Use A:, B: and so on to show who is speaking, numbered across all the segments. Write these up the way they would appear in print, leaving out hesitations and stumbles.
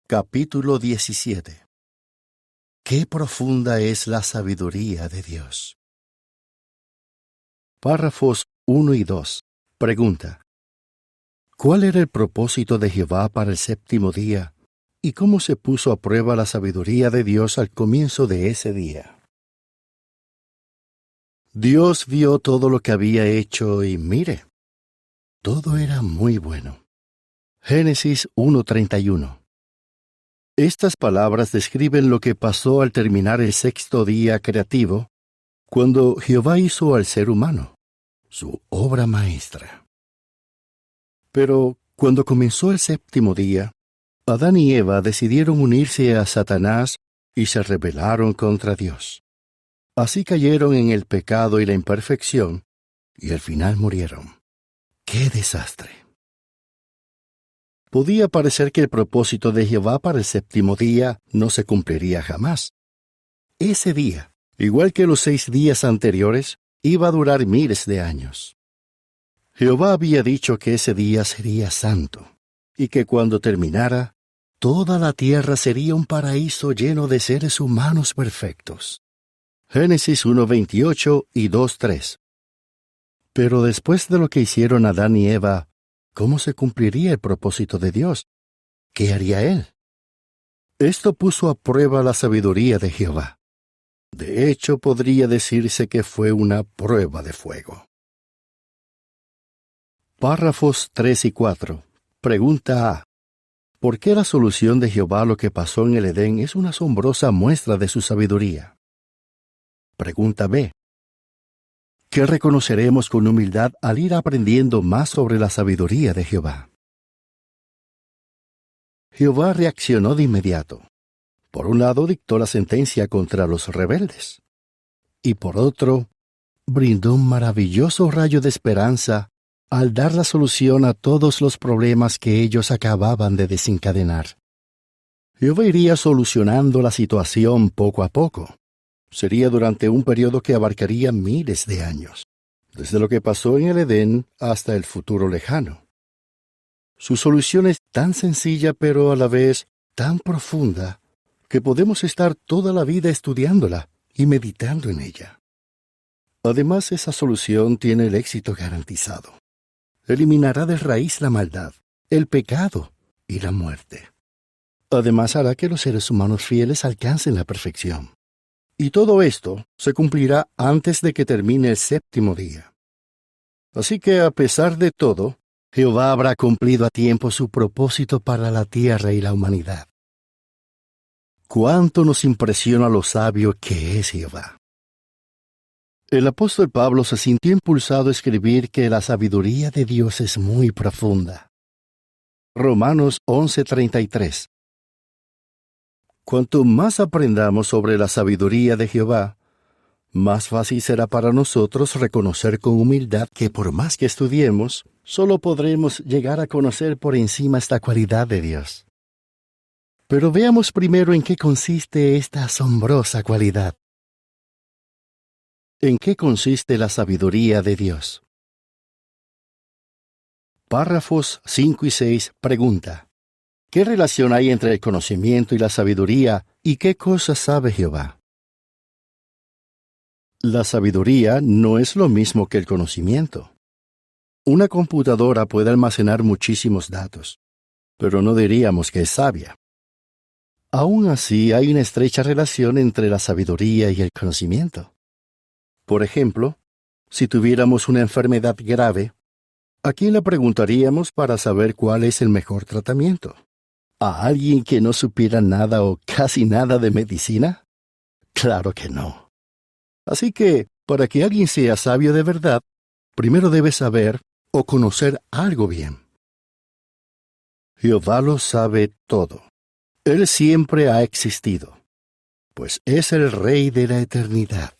A: Capítulo 17. Qué profunda es la sabiduría de Dios. Párrafos 1 y 2. Pregunta: ¿cuál era el propósito de Jehová para el séptimo día, y cómo se puso a prueba la sabiduría de Dios al comienzo de ese día? Dios vio todo lo que había hecho y mire, todo era muy bueno. Génesis 1:31. Estas palabras describen lo que pasó al terminar el sexto día creativo, cuando Jehová hizo al ser humano, su obra maestra. Pero cuando comenzó el séptimo día, Adán y Eva decidieron unirse a Satanás y se rebelaron contra Dios. Así cayeron en el pecado y la imperfección, y al final murieron. ¡Qué desastre! Podía parecer que el propósito de Jehová para el séptimo día no se cumpliría jamás. Ese día, igual que los 6 días anteriores, iba a durar miles de años. Jehová había dicho que ese día sería santo, y que cuando terminara, toda la tierra sería un paraíso lleno de seres humanos perfectos. Génesis 1:28 y 2:3. Pero después de lo que hicieron Adán y Eva, ¿cómo se cumpliría el propósito de Dios? ¿Qué haría Él? Esto puso a prueba la sabiduría de Jehová. De hecho, podría decirse que fue una prueba de fuego. Párrafos 3 y 4. Pregunta A. ¿Por qué la solución de Jehová a lo que pasó en el Edén es una asombrosa muestra de su sabiduría? Pregunta B. ¿Qué reconoceremos con humildad al ir aprendiendo más sobre la sabiduría de Jehová? Jehová reaccionó de inmediato. Por un lado, dictó la sentencia contra los rebeldes, y por otro, brindó un maravilloso rayo de esperanza al dar la solución a todos los problemas que ellos acababan de desencadenar. Jehová iría solucionando la situación poco a poco. Sería durante un periodo que abarcaría miles de años, desde lo que pasó en el Edén hasta el futuro lejano. Su solución es tan sencilla pero a la vez tan profunda que podemos estar toda la vida estudiándola y meditando en ella. Además, esa solución tiene el éxito garantizado. Eliminará de raíz la maldad, el pecado y la muerte. Además, hará que los seres humanos fieles alcancen la perfección. Y todo esto se cumplirá antes de que termine el séptimo día. Así que, a pesar de todo, Jehová habrá cumplido a tiempo su propósito para la tierra y la humanidad. ¡Cuánto nos impresiona lo sabio que es Jehová! El apóstol Pablo se sintió impulsado a escribir que la sabiduría de Dios es muy profunda. Romanos 11:33. Cuanto más aprendamos sobre la sabiduría de Jehová, más fácil será para nosotros reconocer con humildad que por más que estudiemos, solo podremos llegar a conocer por encima esta cualidad de Dios. Pero veamos primero en qué consiste esta asombrosa cualidad. ¿En qué consiste la sabiduría de Dios? Párrafos 5 y 6 pregunta: ¿qué relación hay entre el conocimiento y la sabiduría, y qué cosas sabe Jehová? La sabiduría no es lo mismo que el conocimiento. Una computadora puede almacenar muchísimos datos, pero no diríamos que es sabia. Aún así, hay una estrecha relación entre la sabiduría y el conocimiento. Por ejemplo, si tuviéramos una enfermedad grave, ¿a quién le preguntaríamos para saber cuál es el mejor tratamiento? ¿A alguien que no supiera nada o casi nada de medicina? Claro que no. Así que, para que alguien sea sabio de verdad, primero debe saber o conocer algo bien. Jehová lo sabe todo. Él siempre ha existido, pues es el Rey de la eternidad.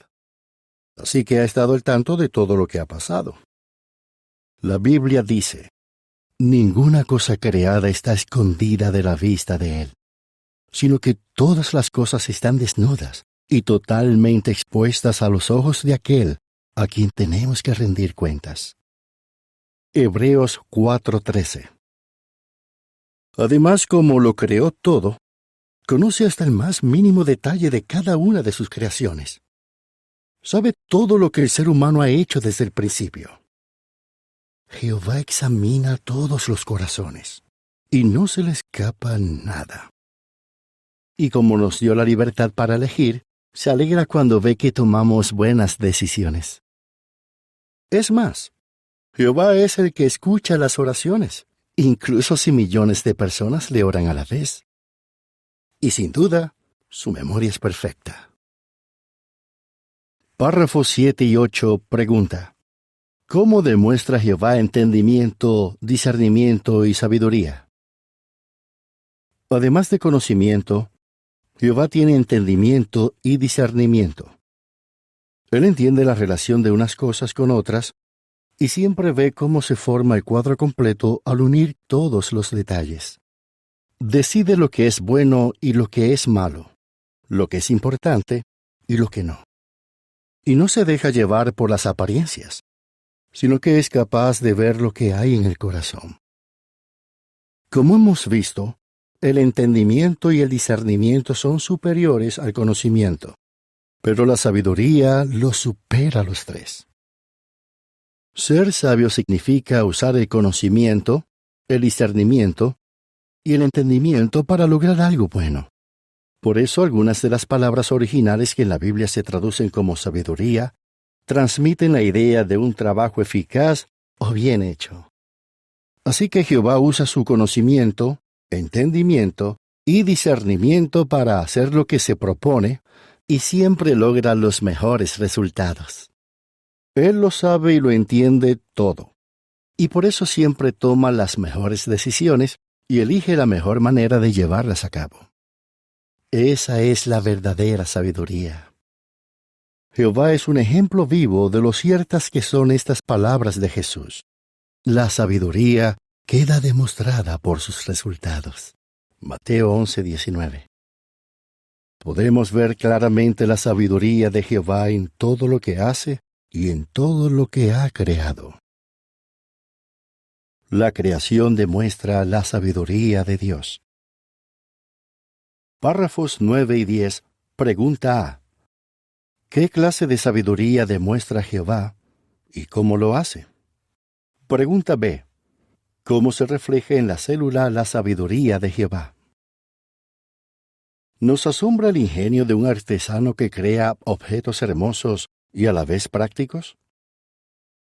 A: Así que ha estado al tanto de todo lo que ha pasado. La Biblia dice: ninguna cosa creada está escondida de la vista de Él, sino que todas las cosas están desnudas y totalmente expuestas a los ojos de aquel a quien tenemos que rendir cuentas. Hebreos 4:13. Además, como lo creó todo, conoce hasta el más mínimo detalle de cada una de sus creaciones. Sabe todo lo que el ser humano ha hecho desde el principio. Jehová examina todos los corazones, y no se le escapa nada. Y como nos dio la libertad para elegir, se alegra cuando ve que tomamos buenas decisiones. Es más, Jehová es el que escucha las oraciones, incluso si millones de personas le oran a la vez. Y sin duda, su memoria es perfecta. Párrafos 7 y 8 pregunta: ¿cómo demuestra Jehová entendimiento, discernimiento y sabiduría? Además de conocimiento, Jehová tiene entendimiento y discernimiento. Él entiende la relación de unas cosas con otras y siempre ve cómo se forma el cuadro completo al unir todos los detalles. Decide lo que es bueno y lo que es malo, lo que es importante y lo que no. Y no se deja llevar por las apariencias, sino que es capaz de ver lo que hay en el corazón. Como hemos visto, el entendimiento y el discernimiento son superiores al conocimiento, pero la sabiduría los supera a los tres. Ser sabio significa usar el conocimiento, el discernimiento y el entendimiento para lograr algo bueno. Por eso algunas de las palabras originales que en la Biblia se traducen como sabiduría transmiten la idea de un trabajo eficaz o bien hecho. Así que Jehová usa su conocimiento, entendimiento y discernimiento para hacer lo que se propone y siempre logra los mejores resultados. Él lo sabe y lo entiende todo, y por eso siempre toma las mejores decisiones y elige la mejor manera de llevarlas a cabo. Esa es la verdadera sabiduría. Jehová es un ejemplo vivo de lo ciertas que son estas palabras de Jesús. La sabiduría queda demostrada por sus resultados. Mateo 11:19. Podemos ver claramente la sabiduría de Jehová en todo lo que hace y en todo lo que ha creado. La creación demuestra la sabiduría de Dios. Párrafos 9 y 10. Pregunta A: ¿qué clase de sabiduría demuestra Jehová y cómo lo hace? Pregunta B: ¿cómo se refleja en la célula la sabiduría de Jehová? Nos asombra el ingenio de un artesano que crea objetos hermosos y a la vez prácticos.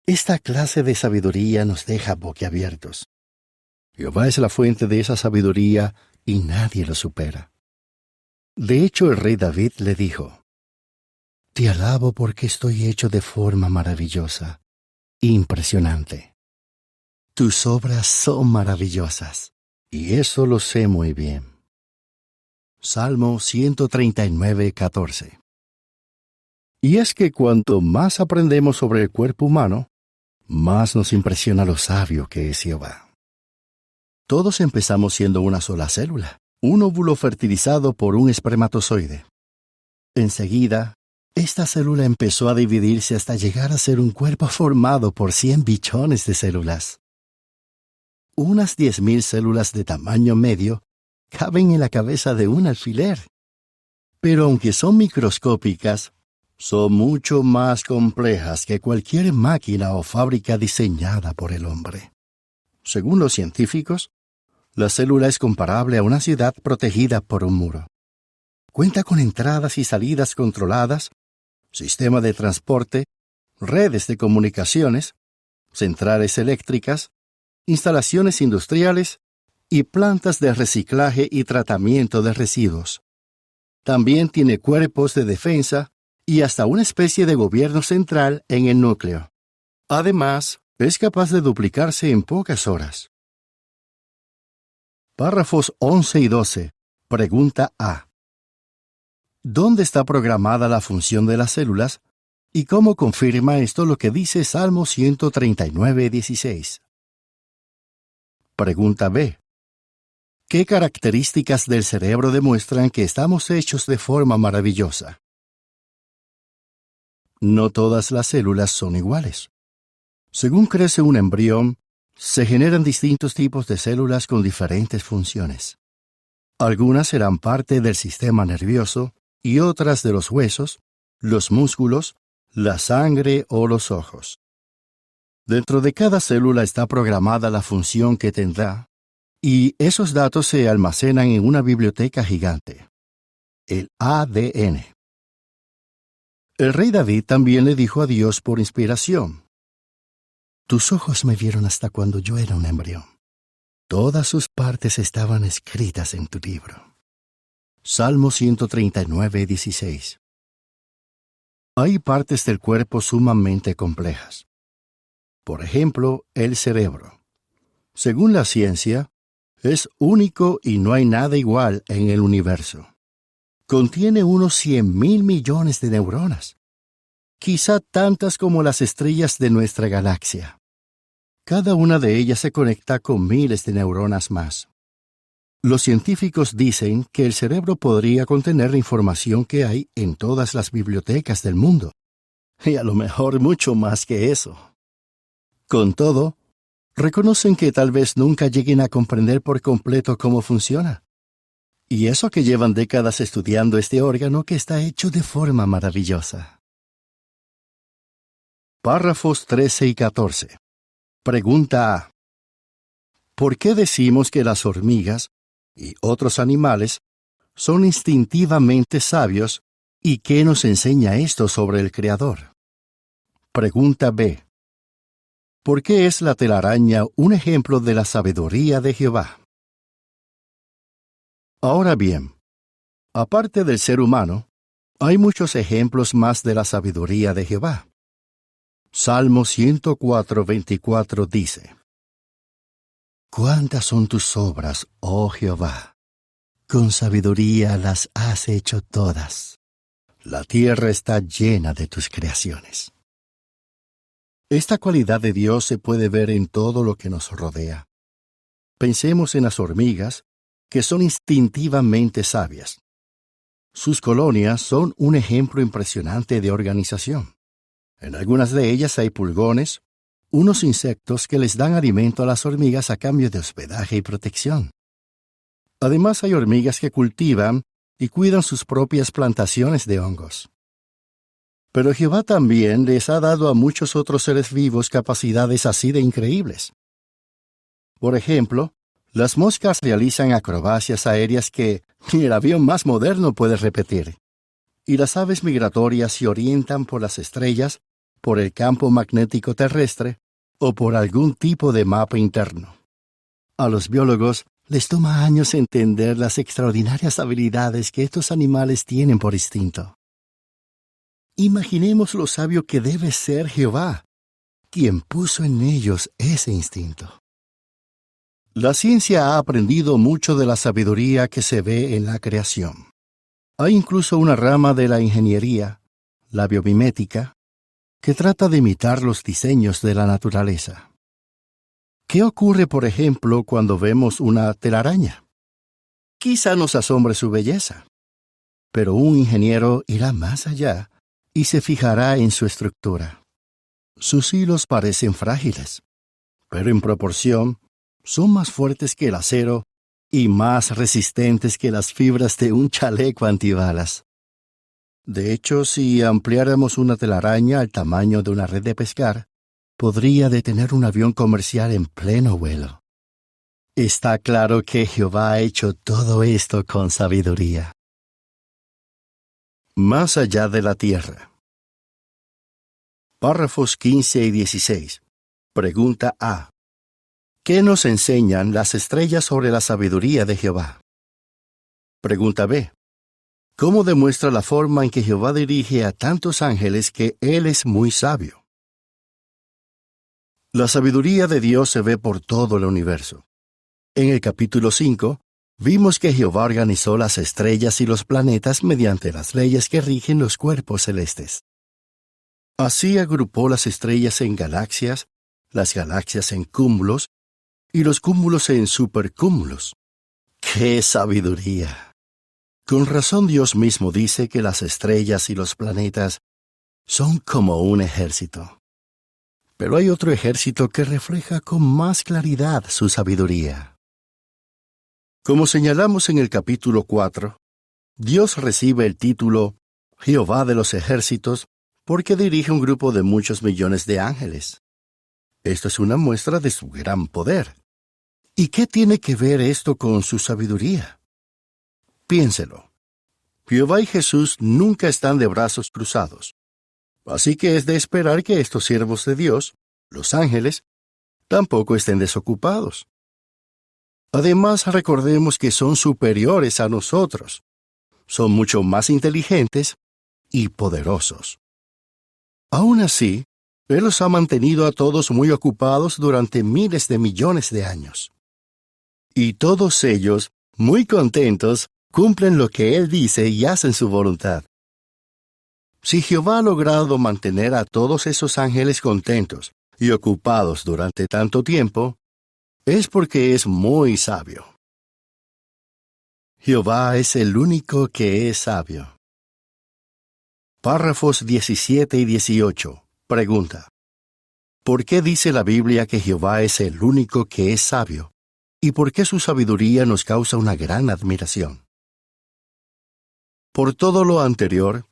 A: Esta clase de sabiduría nos deja boquiabiertos. Jehová es la fuente de esa sabiduría y nadie lo supera. De hecho, el rey David le dijo: «Te alabo porque estoy hecho de forma maravillosa, impresionante. Tus obras son maravillosas, y eso lo sé muy bien». Salmo 139:14. Y es que cuanto más aprendemos sobre el cuerpo humano, más nos impresiona lo sabio que es Jehová. Todos empezamos siendo una sola célula, un óvulo fertilizado por un espermatozoide. Enseguida, esta célula empezó a dividirse hasta llegar a ser un cuerpo formado por 100 billones de células. Unas 10,000 células de tamaño medio caben en la cabeza de un alfiler. Pero aunque son microscópicas, son mucho más complejas que cualquier máquina o fábrica diseñada por el hombre. Según los científicos, la célula es comparable a una ciudad protegida por un muro. Cuenta con entradas y salidas controladas, sistema de transporte, redes de comunicaciones, centrales eléctricas, instalaciones industriales y plantas de reciclaje y tratamiento de residuos. También tiene cuerpos de defensa y hasta una especie de gobierno central en el núcleo. Además, es capaz de duplicarse en pocas horas. Párrafos 11 y 12. Pregunta A: ¿dónde está programada la función de las células y cómo confirma esto lo que dice Salmo 139:16? Pregunta B: ¿qué características del cerebro demuestran que estamos hechos de forma maravillosa? No todas las células son iguales. Según crece un embrión, se generan distintos tipos de células con diferentes funciones. Algunas serán parte del sistema nervioso y otras de los huesos, los músculos, la sangre o los ojos. Dentro de cada célula está programada la función que tendrá, y esos datos se almacenan en una biblioteca gigante, el ADN. El rey David también le dijo a Dios por inspiración: «Tus ojos me vieron hasta cuando yo era un embrión. Todas sus partes estaban escritas en tu libro». Salmo 139, 16. Hay partes del cuerpo sumamente complejas. Por ejemplo, el cerebro. Según la ciencia, es único y no hay nada igual en el universo. Contiene unos 100,000 millones de neuronas, quizá tantas como las estrellas de nuestra galaxia. Cada una de ellas se conecta con miles de neuronas más. Los científicos dicen que el cerebro podría contener la información que hay en todas las bibliotecas del mundo, y a lo mejor mucho más que eso. Con todo, reconocen que tal vez nunca lleguen a comprender por completo cómo funciona. Y eso que llevan décadas estudiando este órgano que está hecho de forma maravillosa. Párrafos 13 y 14. Pregunta A. ¿Por qué decimos que las hormigas y otros animales son instintivamente sabios y qué nos enseña esto sobre el Creador? Pregunta B. ¿Por qué es la telaraña un ejemplo de la sabiduría de Jehová? Ahora bien, aparte del ser humano, hay muchos ejemplos más de la sabiduría de Jehová. Salmo 104, 24 dice: «¿Cuántas son tus obras, oh Jehová? Con sabiduría las has hecho todas. La tierra está llena de tus creaciones». Esta cualidad de Dios se puede ver en todo lo que nos rodea. Pensemos en las hormigas, que son instintivamente sabias. Sus colonias son un ejemplo impresionante de organización. En algunas de ellas hay pulgones, unos insectos que les dan alimento a las hormigas a cambio de hospedaje y protección. Además hay hormigas que cultivan y cuidan sus propias plantaciones de hongos. Pero Jehová también les ha dado a muchos otros seres vivos capacidades así de increíbles. Por ejemplo, las moscas realizan acrobacias aéreas que ni el avión más moderno puede repetir. Y las aves migratorias se orientan por las estrellas, por el campo magnético terrestre o por algún tipo de mapa interno. A los biólogos les toma años entender las extraordinarias habilidades que estos animales tienen por instinto. Imaginemos lo sabio que debe ser Jehová, quien puso en ellos ese instinto. La ciencia ha aprendido mucho de la sabiduría que se ve en la creación. Hay incluso una rama de la ingeniería, la biomimética, que trata de imitar los diseños de la naturaleza. ¿Qué ocurre, por ejemplo, cuando vemos una telaraña? Quizá nos asombre su belleza, pero un ingeniero irá más allá y se fijará en su estructura. Sus hilos parecen frágiles, pero en proporción son más fuertes que el acero y más resistentes que las fibras de un chaleco antibalas. De hecho, si ampliáramos una telaraña al tamaño de una red de pescar, podría detener un avión comercial en pleno vuelo. Está claro que Jehová ha hecho todo esto con sabiduría. Más allá de la tierra. Párrafos 15 y 16. Pregunta A. ¿Qué nos enseñan las estrellas sobre la sabiduría de Jehová? Pregunta B. ¿Cómo demuestra la forma en que Jehová dirige a tantos ángeles que Él es muy sabio? La sabiduría de Dios se ve por todo el universo. En el capítulo 5, vimos que Jehová organizó las estrellas y los planetas mediante las leyes que rigen los cuerpos celestes. Así agrupó las estrellas en galaxias, las galaxias en cúmulos, y los cúmulos en supercúmulos. ¡Qué sabiduría! Con razón Dios mismo dice que las estrellas y los planetas son como un ejército. Pero hay otro ejército que refleja con más claridad su sabiduría. Como señalamos en el capítulo 4, Dios recibe el título Jehová de los ejércitos porque dirige un grupo de muchos millones de ángeles. Esto es una muestra de su gran poder. ¿Y qué tiene que ver esto con su sabiduría? Piénselo. Jehová y Jesús nunca están de brazos cruzados. Así que es de esperar que estos siervos de Dios, los ángeles, tampoco estén desocupados. Además, recordemos que son superiores a nosotros. Son mucho más inteligentes y poderosos. Aún así, Él los ha mantenido a todos muy ocupados durante miles de millones de años. Y todos ellos, muy contentos, cumplen lo que Él dice y hacen su voluntad. Si Jehová ha logrado mantener a todos esos ángeles contentos y ocupados durante tanto tiempo, es porque es muy sabio. Jehová es el único que es sabio. Párrafos 17 y 18. Pregunta: ¿por qué dice la Biblia que Jehová es el único que es sabio? ¿Y por qué su sabiduría nos causa una gran admiración? Por todo lo anterior,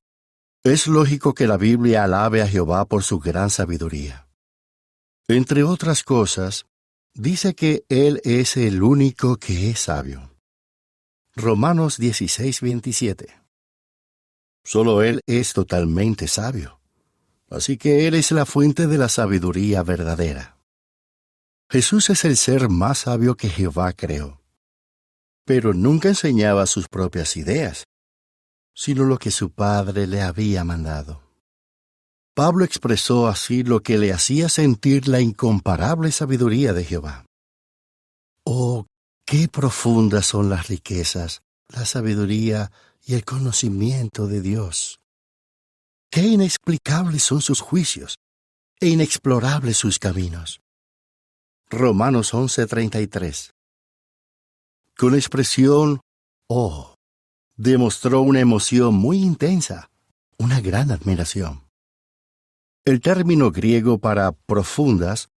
A: es lógico que la Biblia alabe a Jehová por su gran sabiduría. Entre otras cosas, dice que Él es el único que es sabio. Romanos 16:27. Solo Él es totalmente sabio. Así que Él es la fuente de la sabiduría verdadera. Jesús es el ser más sabio que Jehová creó. Pero nunca enseñaba sus propias ideas, sino lo que su Padre le había mandado. Pablo expresó así lo que le hacía sentir la incomparable sabiduría de Jehová. ¡Oh, qué profundas son las riquezas, la sabiduría y el conocimiento de Dios! ¡Qué inexplicables son sus juicios e inexplorables sus caminos! Romanos 11:33. Con expresión «oh», demostró una emoción muy intensa, una gran admiración. El término griego para profundas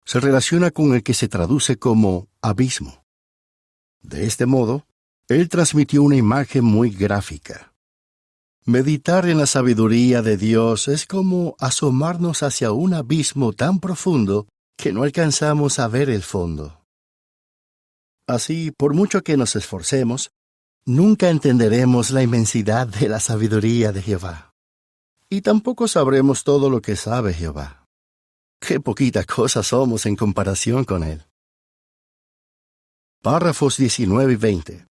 A: se relaciona con el que se traduce como abismo. De este modo, él transmitió una imagen muy gráfica. Meditar en la sabiduría de Dios es como asomarnos hacia un abismo tan profundo que no alcanzamos a ver el fondo. Así, por mucho que nos esforcemos, nunca entenderemos la inmensidad de la sabiduría de Jehová. Y tampoco sabremos todo lo que sabe Jehová. ¡Qué poquita cosa somos en comparación con Él! Párrafos 19 y 20.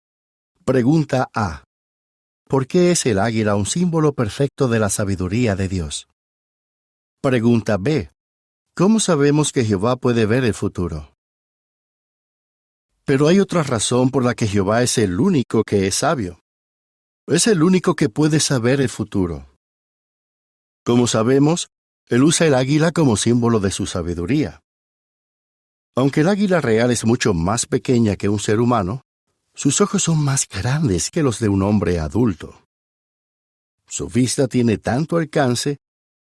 A: Pregunta A. ¿Por qué es el águila un símbolo perfecto de la sabiduría de Dios? Pregunta B. ¿Cómo sabemos que Jehová puede ver el futuro? Pero hay otra razón por la que Jehová es el único que es sabio. Es el único que puede saber el futuro. Como sabemos, Él usa el águila como símbolo de su sabiduría. Aunque el águila real es mucho más pequeña que un ser humano, sus ojos son más grandes que los de un hombre adulto. Su vista tiene tanto alcance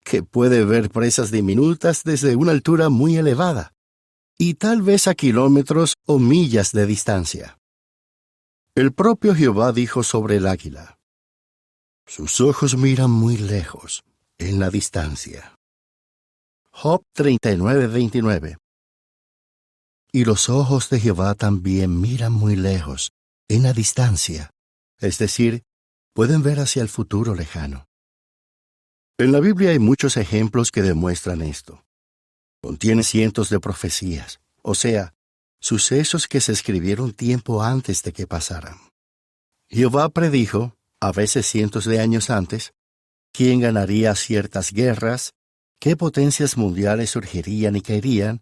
A: que puede ver presas diminutas desde una altura muy elevada, y tal vez a kilómetros o millas de distancia. El propio Jehová dijo sobre el águila: sus ojos miran muy lejos, en la distancia. Job 39:29. Y los ojos de Jehová también miran muy lejos, en la distancia, es decir, pueden ver hacia el futuro lejano. En la Biblia hay muchos ejemplos que demuestran esto. Contiene cientos de profecías, o sea, sucesos que se escribieron tiempo antes de que pasaran. Jehová predijo, a veces cientos de años antes, quién ganaría ciertas guerras, qué potencias mundiales surgirían y caerían,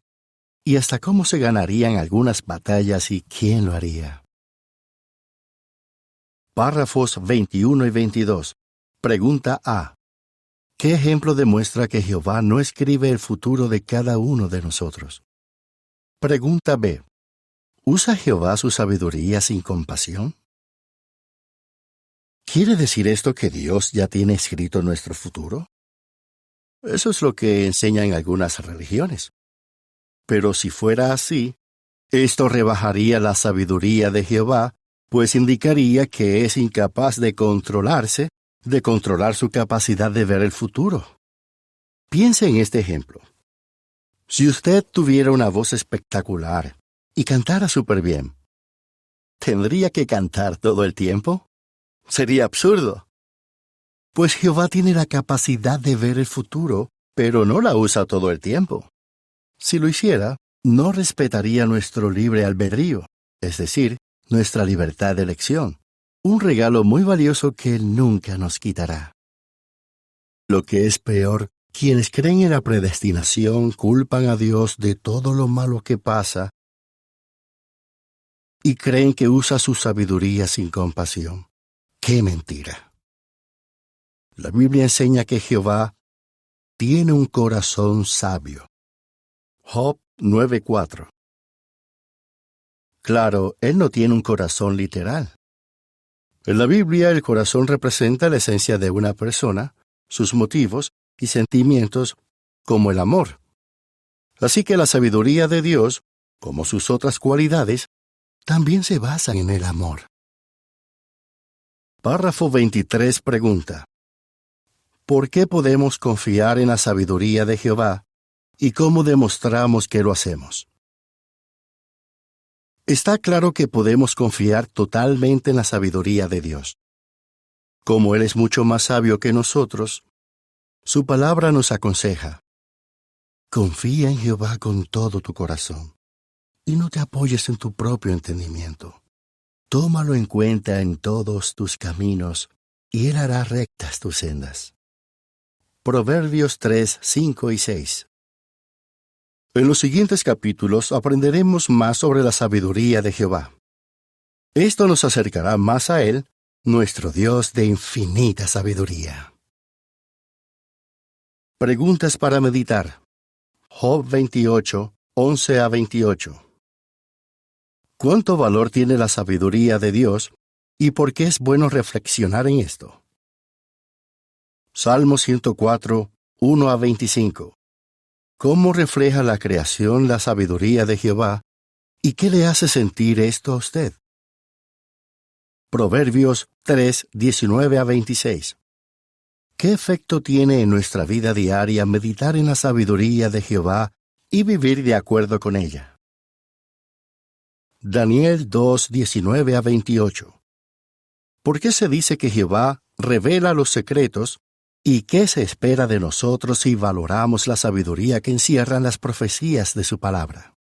A: y hasta cómo se ganarían algunas batallas y quién lo haría. Párrafos 21 y 22. Pregunta A. ¿Qué ejemplo demuestra que Jehová no escribe el futuro de cada uno de nosotros? Pregunta B. ¿Usa Jehová su sabiduría sin compasión? ¿Quiere decir esto que Dios ya tiene escrito nuestro futuro? Eso es lo que enseñan algunas religiones. Pero si fuera así, esto rebajaría la sabiduría de Jehová, pues indicaría que es incapaz de controlarse, de controlar su capacidad de ver el futuro. Piense en este ejemplo. Si usted tuviera una voz espectacular y cantara súper bien, ¿tendría que cantar todo el tiempo? Sería absurdo. Pues Jehová tiene la capacidad de ver el futuro, pero no la usa todo el tiempo. Si lo hiciera, no respetaría nuestro libre albedrío, es decir, nuestra libertad de elección, un regalo muy valioso que Él nunca nos quitará. Lo que es peor, quienes creen en la predestinación culpan a Dios de todo lo malo que pasa y creen que usa su sabiduría sin compasión. ¡Qué mentira! La Biblia enseña que Jehová tiene un corazón sabio. Job 9:4. Claro, Él no tiene un corazón literal. En la Biblia, el corazón representa la esencia de una persona, sus motivos y sentimientos, como el amor. Así que la sabiduría de Dios, como sus otras cualidades, también se basan en el amor. Párrafo 23 pregunta: ¿por qué podemos confiar en la sabiduría de Jehová y cómo demostramos que lo hacemos? Está claro que podemos confiar totalmente en la sabiduría de Dios. Como Él es mucho más sabio que nosotros, su palabra nos aconseja: confía en Jehová con todo tu corazón y no te apoyes en tu propio entendimiento. Tómalo en cuenta en todos tus caminos y Él hará rectas tus sendas. Proverbios 3, 5 y 6. En los siguientes capítulos aprenderemos más sobre la sabiduría de Jehová. Esto nos acercará más a Él, nuestro Dios de infinita sabiduría. Preguntas para meditar. Job 28, 11 a 28. ¿Cuánto valor tiene la sabiduría de Dios y por qué es bueno reflexionar en esto? Salmo 104, 1 a 25. ¿Cómo refleja la creación la sabiduría de Jehová y qué le hace sentir esto a usted? Proverbios 3, 19 a 26. ¿Qué efecto tiene en nuestra vida diaria meditar en la sabiduría de Jehová y vivir de acuerdo con ella? Daniel 2, 19 a 28. ¿Por qué se dice que Jehová revela los secretos y qué se espera de nosotros si valoramos la sabiduría que encierran las profecías de su palabra?